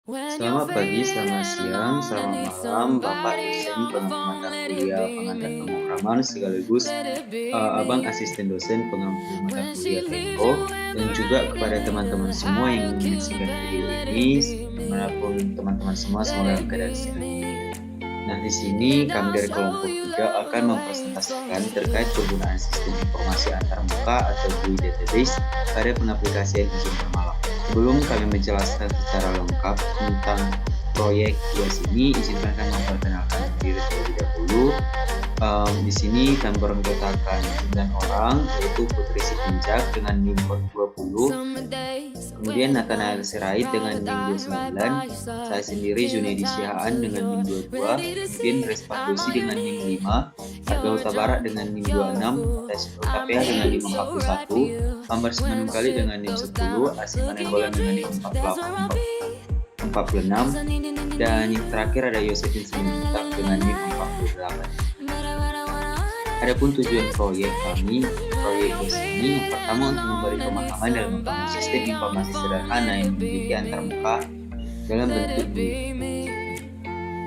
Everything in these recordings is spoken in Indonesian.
Selamat pagi, selamat siang, selamat malam, Bapak dosen, teman-teman mata kuliah pengantar pemrograman, sekaligus Abang asisten dosen pengampu mata kuliah Tempo, dan juga kepada teman-teman semua yang menyaksikan video ini, dimanapun teman-teman semua semoga dalam keadaan sehat. Nah, di sini kami dari kelompok 3 akan mempresentasikan terkait penggunaan sistem informasi antarmuka atau GUI database pada pengaplikasian izin bermalam. Sebelum kami menjelaskan secara lengkap tentang proyek UAS ini, izinkan kami memperkenalkan diri terlebih dahulu. Di sini kami beranggotakan 9 orang, yaitu Putri Sitinjak dengan NIM 20, kemudian Nathanael Sirait dengan NIM 29, saya sendiri Junedi Sihaan dengan NIM 22, kemudian Respardosi dengan NIM 5, Arga Huta Barat dengan NIM 26, Tes Utapia dengan NIM 41, Ambar Simanung Kali dengan NIM 10, Asiman Enggolan dengan NIM 46, dan yang terakhir ada Yosefin Simanjuntak dengan NIM 48. Adapun tujuan proyek kami, proyek UAS ini yang pertama untuk memberi pemahaman dalam membangun sistem informasi sederhana yang memiliki antarmuka dalam bentuk GUI.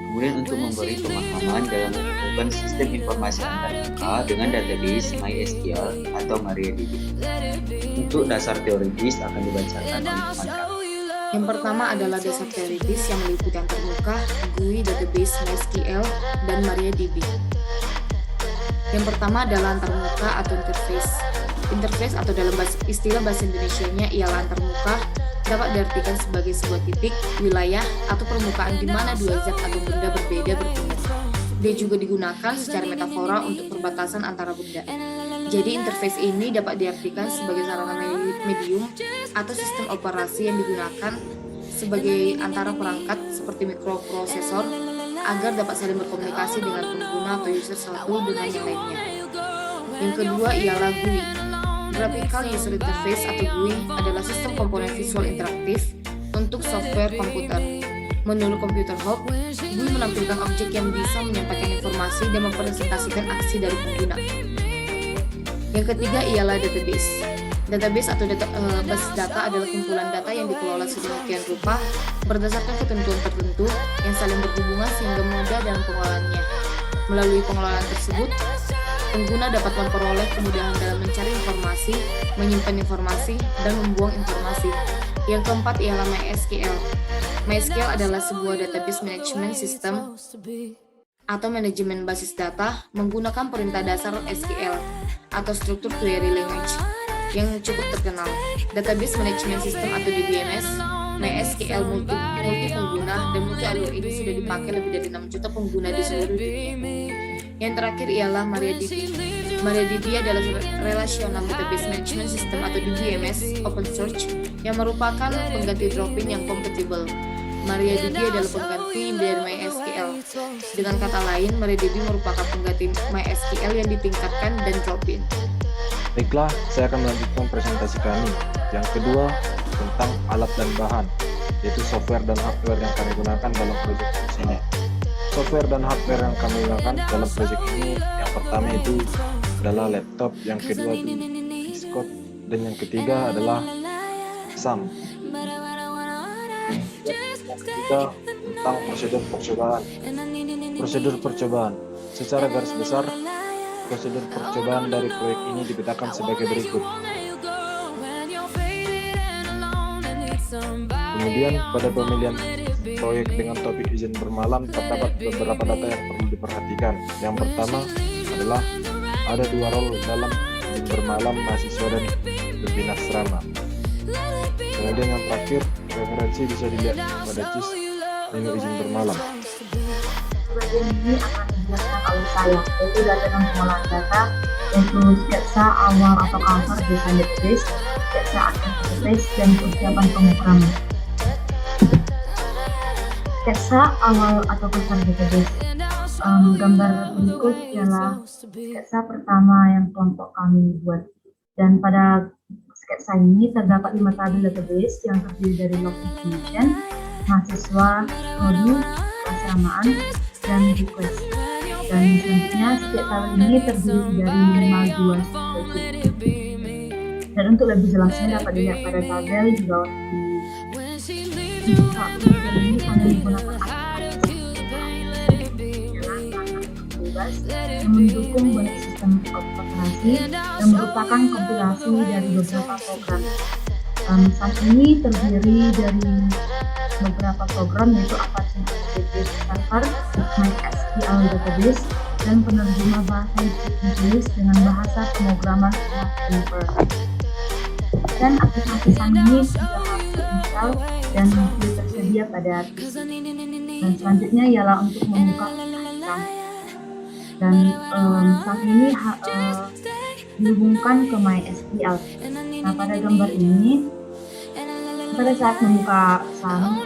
Kemudian untuk memberi pemahaman dalam menghubungkan sistem informasi antarmuka dengan database MySQL atau MariaDB. Untuk dasar teoritis akan dibacakan oleh teman kami. Yang pertama adalah dasar teoritis yang meliputi antarmuka, GUI, database MySQL, dan MariaDB. Yang pertama adalah antarmuka atau interface. Interface atau dalam istilah bahasa Indonesianya ialah antarmuka dapat diartikan sebagai sebuah titik, wilayah, atau permukaan di mana dua zat atau benda berbeda bertemu. Dia juga digunakan secara metafora untuk perbatasan antara benda. Jadi interface ini dapat diartikan sebagai sarana medium atau sistem operasi yang digunakan sebagai antara perangkat seperti mikroprosesor agar dapat saling berkomunikasi dengan pengguna atau user satu dengan yang lainnya. Yang kedua ialah GUI. Graphical User Interface atau GUI adalah sistem komponen visual interaktif untuk software komputer. Menurut Computer Hub, GUI menampilkan objek yang bisa menyampaikan informasi dan mempresentasikan aksi dari pengguna. Yang ketiga ialah database. Database atau basis data adalah kumpulan data yang dikelola sedemikian rupa berdasarkan ketentuan tertentu yang saling berhubungan sehingga mudah dalam pengelolaannya. Melalui pengelolaan tersebut, pengguna dapat memperoleh kemudahan dalam mencari informasi, menyimpan informasi, dan membuang informasi. Yang keempat ialah MySQL. MySQL adalah sebuah database management system atau manajemen basis data menggunakan perintah dasar SQL atau Structured Query Language yang cukup terkenal. Database Management System atau DBMS, MySQL multi pengguna dan multi alur ini sudah dipakai lebih dari 6 juta pengguna di seluruh dunia. Yang terakhir ialah MariaDB. MariaDB adalah Relational Database Management System atau DBMS open source yang merupakan pengganti Drop-in yang kompatibel. MariaDB adalah pengganti dari MySQL. Dengan kata lain, MariaDB merupakan pengganti MySQL yang ditingkatkan dan drop-in. Baiklah, saya akan melanjutkan presentasi kami. Yang kedua, tentang alat dan bahan, yaitu software dan hardware yang kami gunakan dalam proyek ini. Software dan hardware yang kami gunakan dalam proyek ini, yang pertama itu adalah laptop, yang kedua itu diskot, dan yang ketiga adalah SAM. Yang ketiga tentang prosedur percobaan. Prosedur percobaan, secara garis besar, prosedur percobaan dari proyek ini dibedakan sebagai berikut. Kemudian pada pemilihan proyek dengan topik izin bermalam terdapat beberapa data yang perlu diperhatikan. Yang pertama adalah ada 2 role dalam izin bermalam, mahasiswa dan pembina asrama. Kemudian yang terakhir, referensi bisa dilihat pada CIS menu izin bermalam. Bagian ini akan dijelaskan oleh saya, yaitu data dan pengolahan data, yaitu sketsa awal atau cover desain database, sketsa akses database, dan persiapan pemrograman. Sketsa awal atau cover database. Gambar berikut adalah sketsa pertama yang kelompok kami buat, dan pada sketsa ini terdapat 5 tabel database yang terdiri dari log information, mahasiswa, prodi, keasramaan, dan request. Dan selanjutnya setiap tabel ini terdiri dari 5 spreadsheet. Dan untuk lebih jelasnya dapat dilihat pada tabel di bawah ini. Untuk saat penelitian ini kami menggunakan bebas yang mendukung banyak sistem operasi dan merupakan kompilasi dari beberapa program. Saat ini terdiri dari beberapa program yaitu Apache Database Server, MySQL Database, dan penerjemah bahasa yang ditulis dengan bahasa pemrograman Juniper. Dan aplikasi ini sudah terinstall dan sudah tersedia pada PC. Dan selanjutnya ialah untuk membuka aplikasi dan saat ini dihubungkan ke MySQL. Nah, pada gambar ini pada saat membuka SAM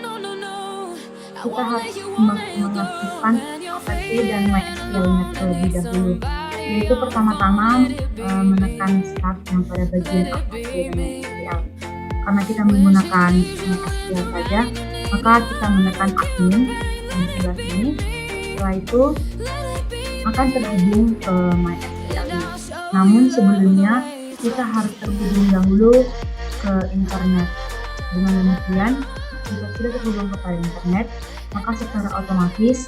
kita harus mengaktifkan Apache dan MySQL-nya terlebih dahulu, yaitu pertama-tama menekan start yang pada bagian Apache dan MySQL. Karena kita menggunakan MySQL saja, maka kita menekan admin yang sebelah sini. Setelah itu akan terhubung ke MySQL. Namun sebelumnya kita harus terhubung dahulu ke internet. Dengan demikian, jika sudah terhubung kepada internet, maka secara otomatis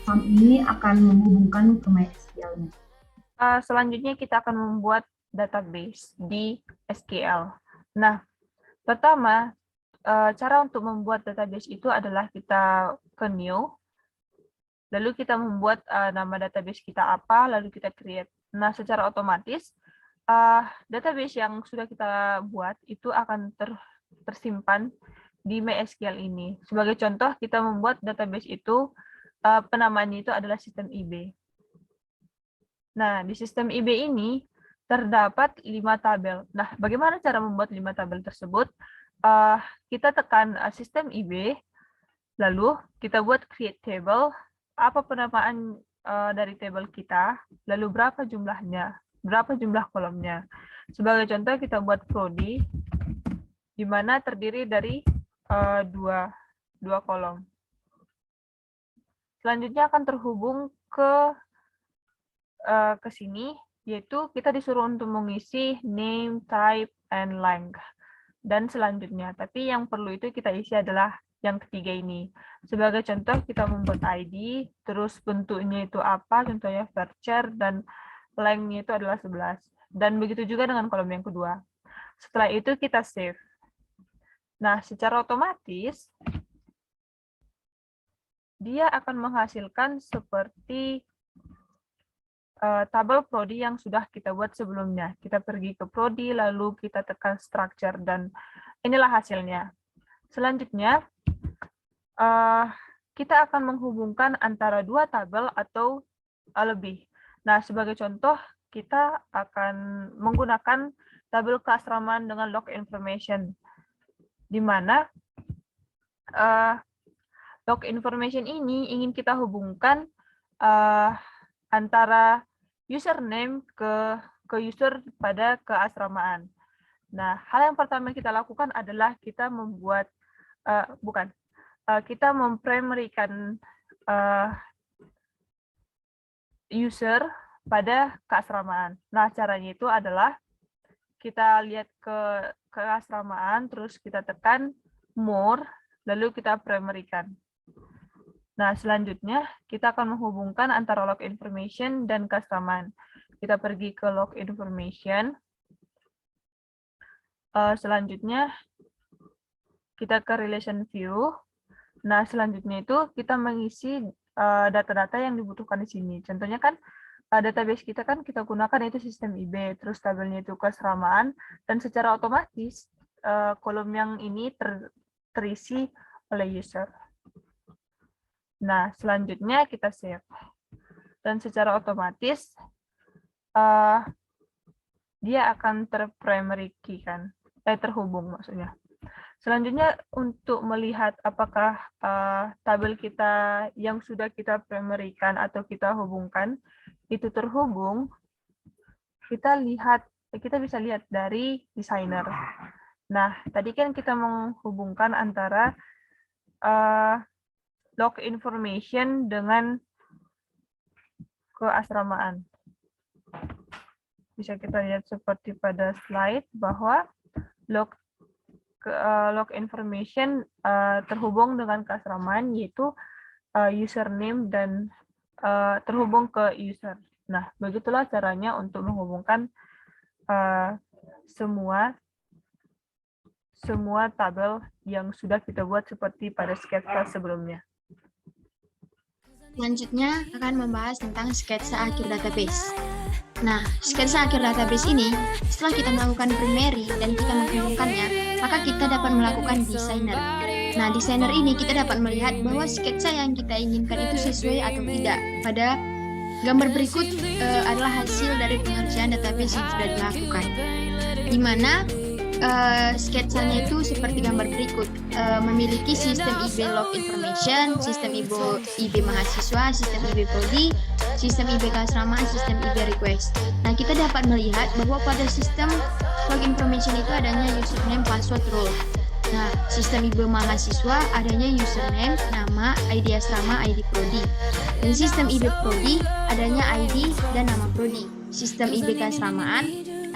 SAM ini akan menghubungkan ke MySQL-nya. Selanjutnya kita akan membuat database di SQL. Nah, pertama, cara untuk membuat database itu adalah kita ke new, lalu kita membuat nama database kita apa, lalu kita create. Nah, secara otomatis, database yang sudah kita buat itu akan tersimpan di MySQL ini. Sebagai contoh, kita membuat database itu, penamaannya itu adalah sistem IB. Nah, di sistem IB ini terdapat 5 tabel. Nah, bagaimana cara membuat 5 tabel tersebut? Kita tekan sistem IB, lalu kita buat create table, apa penamaan dari table kita, lalu berapa jumlahnya, berapa jumlah kolomnya. Sebagai contoh, kita buat prodi, di mana terdiri dari dua kolom. Selanjutnya akan terhubung ke sini, yaitu kita disuruh untuk mengisi name, type, and length. Dan selanjutnya, tapi yang perlu itu kita isi adalah yang ketiga ini. Sebagai contoh, kita membuat ID, terus bentuknya itu apa, contohnya varchar, dan length-nya itu adalah 11. Dan begitu juga dengan kolom yang kedua. Setelah itu kita save. Nah, secara otomatis, dia akan menghasilkan seperti tabel prodi yang sudah kita buat sebelumnya. Kita pergi ke prodi, lalu kita tekan structure, dan inilah hasilnya. Selanjutnya, kita akan menghubungkan antara 2 tabel atau lebih. Nah, sebagai contoh, kita akan menggunakan tabel keasramaan dengan log information, di mana log information ini ingin kita hubungkan antara username ke user pada keasramaan. Nah, hal yang pertama kita lakukan adalah kita membuat kita memprimary-kan user pada keasramaan. Nah, caranya itu adalah kita lihat ke keasramaan, terus kita tekan more, lalu kita primary-kan. Nah, selanjutnya kita akan menghubungkan antara log information dan keasramaan. Kita pergi ke log information. Selanjutnya kita ke relation view. Nah, selanjutnya itu kita mengisi data-data yang dibutuhkan di sini. Contohnya kan database kita kan kita gunakan itu sistem IB, terus tabelnya itu keasramaan, dan secara otomatis kolom yang ini terisi oleh user. Nah, selanjutnya kita save. Dan secara otomatis dia akan terprimary key kan, terhubung maksudnya. Selanjutnya untuk melihat apakah tabel kita yang sudah kita primary-kan atau kita hubungkan itu terhubung, kita bisa lihat dari designer. Nah, tadi kan kita menghubungkan antara log information dengan keasramaan. Bisa kita lihat seperti pada slide bahwa log log information terhubung dengan keasramaan, yaitu username dan terhubung ke user. Nah, begitulah caranya untuk menghubungkan semua tabel yang sudah kita buat seperti pada sketsa sebelumnya. Selanjutnya akan membahas tentang sketsa akhir database. Nah, sketsa akhir database ini, setelah kita melakukan primary dan kita menghubungkannya, maka kita dapat melakukan designer. Nah, designer ini kita dapat melihat bahwa sketsa yang kita inginkan itu sesuai atau tidak. Pada gambar berikut adalah hasil dari pengerjaan database yang sudah dilakukan, di mana sketsanya itu seperti gambar berikut, memiliki sistem IB log information, sistem IB mahasiswa, sistem IB prodi, sistem IB keasramaan, sistem IB request. Nah, kita dapat melihat bahwa pada sistem log information itu adanya username, password, role. Nah, sistem IB mahasiswa adanya username, nama, ID asrama, ID prodi. Dan sistem IB prodi adanya ID dan nama prodi. Sistem IB keasramaan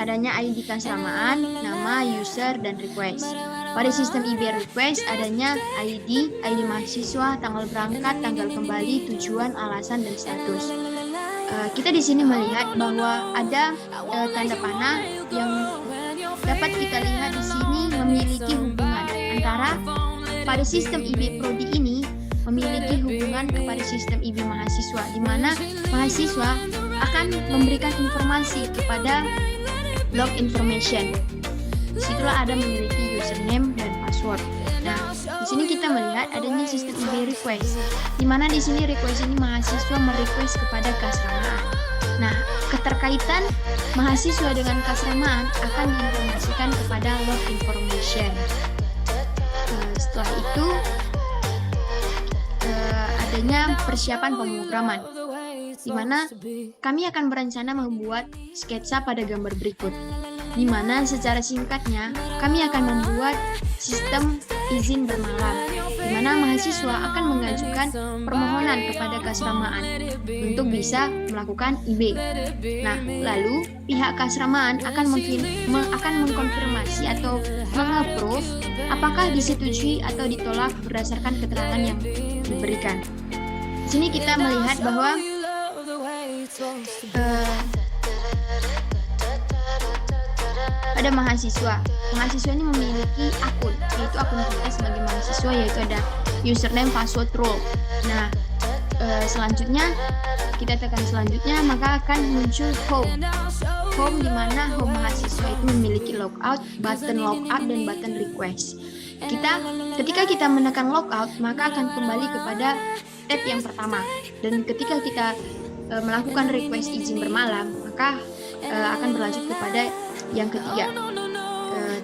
adanya ID keasramaan, nama, user, dan request. Pada sistem IB request adanya ID mahasiswa, tanggal berangkat, tanggal kembali, tujuan, alasan, dan status. Kita di sini melihat bahwa ada tanda panah yang dapat kita lihat di sini memiliki hubungan antara pada sistem IB prodi ini memiliki hubungan kepada sistem IB mahasiswa, di mana mahasiswa akan memberikan informasi kepada log information. Disitulah ada memiliki username dan password. Nah, di sini kita melihat adanya sistem IB request, di mana di sini request ini mahasiswa merequest kepada keasramaan. Nah, keterkaitan mahasiswa dengan keasramaan akan diinformasikan kepada log information. Setelah itu adanya persiapan pemrograman, di mana kami akan berencana membuat sketsa pada gambar berikut, di mana secara singkatnya kami akan membuat sistem izin bermalam, di mana mahasiswa akan mengajukan permohonan kepada keasramaan untuk bisa melakukan IB. Nah, lalu pihak keasramaan akan mengkonfirmasi atau meng-approve apakah disetujui atau ditolak berdasarkan keterangan yang diberikan. Di sini kita melihat bahwa pada mahasiswa ini memiliki akun, yaitu akun kita sebagai mahasiswa, yaitu ada username, password, role. Nah, selanjutnya kita tekan selanjutnya, maka akan muncul home, di mana home mahasiswa itu memiliki logout, button logout, dan button request. Ketika kita menekan logout, maka akan kembali kepada tab yang pertama, dan ketika kita melakukan request izin bermalam, maka akan berlanjut kepada yang ketiga,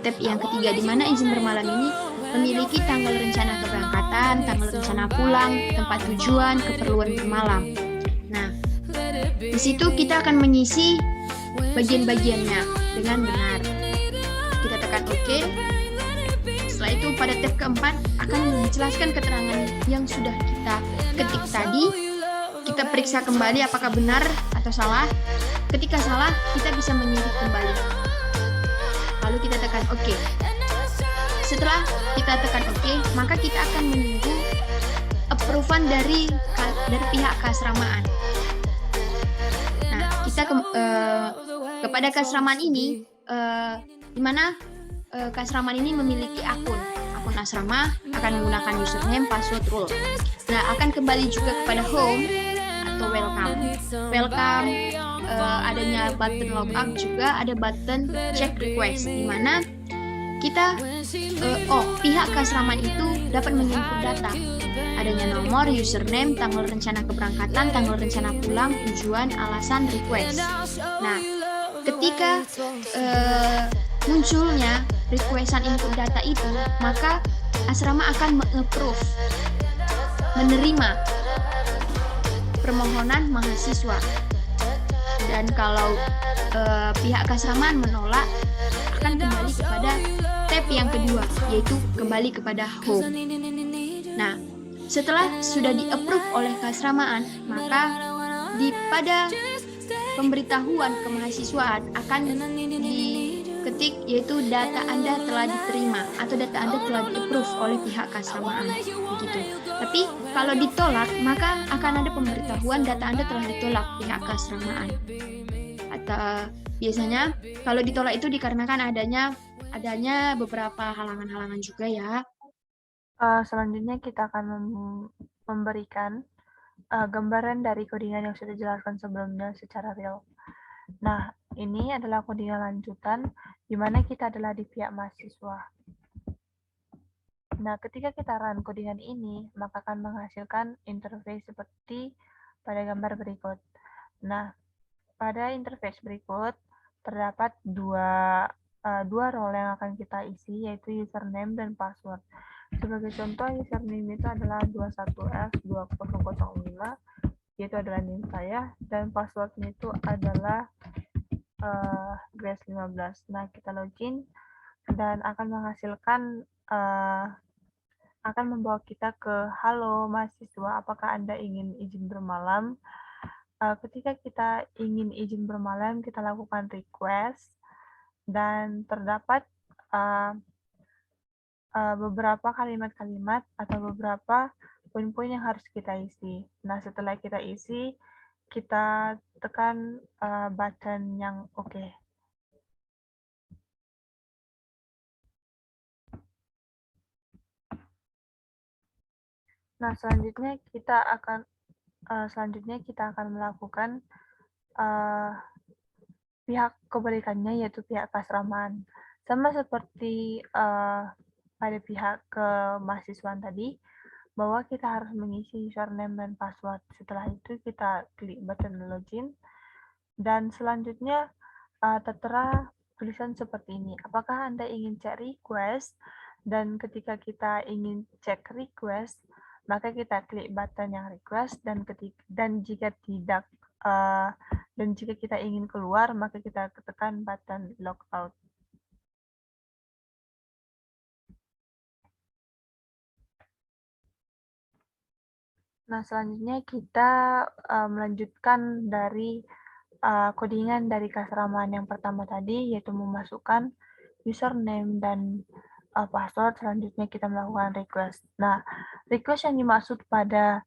tab yang ketiga, di mana izin bermalam ini memiliki tanggal rencana keberangkatan, tanggal rencana pulang, tempat tujuan, keperluan bermalam. Nah, di situ kita akan mengisi bagian-bagiannya dengan benar. Kita tekan OK. Setelah itu pada tab keempat akan dijelaskan keterangan yang sudah kita ketik tadi. Kita periksa kembali apakah benar atau salah. Ketika salah, kita bisa mengirim kembali. Lalu kita tekan OK. Setelah kita tekan OK, maka kita akan menunggu approval dari pihak keasramaan. Nah, kita kepada keasramaan ini, di mana keasramaan ini memiliki akun asrama, akan menggunakan username, password, role. Nah, akan kembali juga kepada home atau welcome, adanya button logout, juga ada button check request, di mana kita pihak keasramaan itu dapat menginput data, adanya nomor, username, tanggal rencana keberangkatan, tanggal rencana pulang, tujuan, alasan, request. Nah, ketika munculnya requestan input data itu, maka asrama akan meng-approve, menerima permohonan mahasiswa. Dan kalau pihak keasramaan menolak, akan kembali kepada tab yang kedua, yaitu kembali kepada home. Nah, setelah sudah di-approve oleh keasramaan, maka pada pemberitahuan kemahasiswaan akan titik yaitu data Anda telah diterima atau data Anda telah di-approve oleh pihak keasramaan. Begitu. Tapi kalau ditolak, maka akan ada pemberitahuan data Anda telah ditolak pihak keasramaan. Atau biasanya kalau ditolak itu dikarenakan adanya beberapa halangan-halangan juga ya. Selanjutnya kita akan memberikan gambaran dari codingan yang sudah dijelaskan sebelumnya secara real. Nah, ini adalah codingan lanjutan di mana kita adalah di pihak mahasiswa. Nah, ketika kita run codingan ini, maka akan menghasilkan interface seperti pada gambar berikut. Nah, pada interface berikut terdapat dua role yang akan kita isi, yaitu username dan password. Sebagai contoh, username itu adalah 21f2005, yaitu adalah NIM saya, dan passwordnya itu adalah Grace15. Nah, kita login dan akan menghasilkan akan membawa kita ke halo mahasiswa, apakah Anda ingin izin bermalam? Ketika kita ingin izin bermalam, kita lakukan request dan terdapat beberapa kalimat-kalimat atau beberapa poin-poin yang harus kita isi. Nah, setelah kita isi, kita tekan button yang oke. Nah, selanjutnya kita akan melakukan pihak kebalikannya, yaitu pihak keasramaan. Sama seperti pada pihak kemahasiswaan tadi, bahwa kita harus mengisi username dan password. Setelah itu kita klik button login, dan selanjutnya tertera tulisan seperti ini. Apakah Anda ingin cek request? Dan ketika kita ingin cek request, maka kita klik button yang request, dan jika tidak dan jika kita ingin keluar, maka kita tekan button logout. Nah, selanjutnya kita melanjutkan dari codingan dari keasramaan yang pertama tadi, yaitu memasukkan username dan password. Selanjutnya kita melakukan request. Nah, request yang dimaksud pada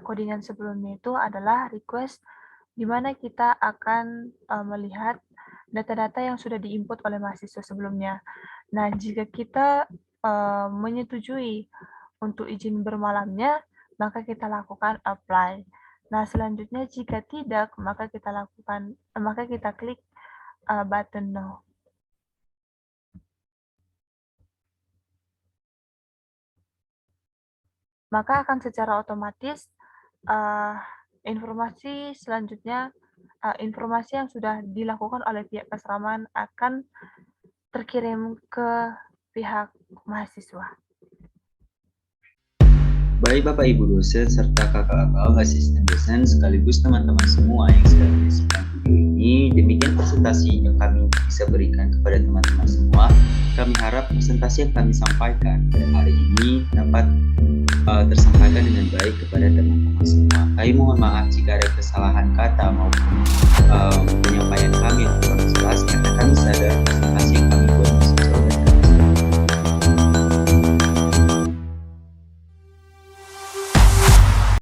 codingan sebelumnya itu adalah request di mana kita akan melihat data-data yang sudah diinput oleh mahasiswa sebelumnya. Nah, jika kita menyetujui untuk izin bermalamnya, maka kita lakukan apply. Nah, selanjutnya jika tidak, maka kita klik button no. Maka akan secara otomatis informasi selanjutnya, informasi yang sudah dilakukan oleh pihak keasramaan akan terkirim ke pihak mahasiswa. Baik Bapak Ibu dosen serta kakak-kakak asisten dosen sekaligus teman-teman semua yang sedang menyaksikan video ini, demikian presentasi yang kami bisa berikan kepada teman-teman semua. Kami harap presentasi yang kami sampaikan pada hari ini dapat tersampaikan dengan baik kepada teman-teman semua. Kami mohon maaf jika ada kesalahan kata maupun penyampaian kami yang kurang jelas, karena kami sadar presentasi yang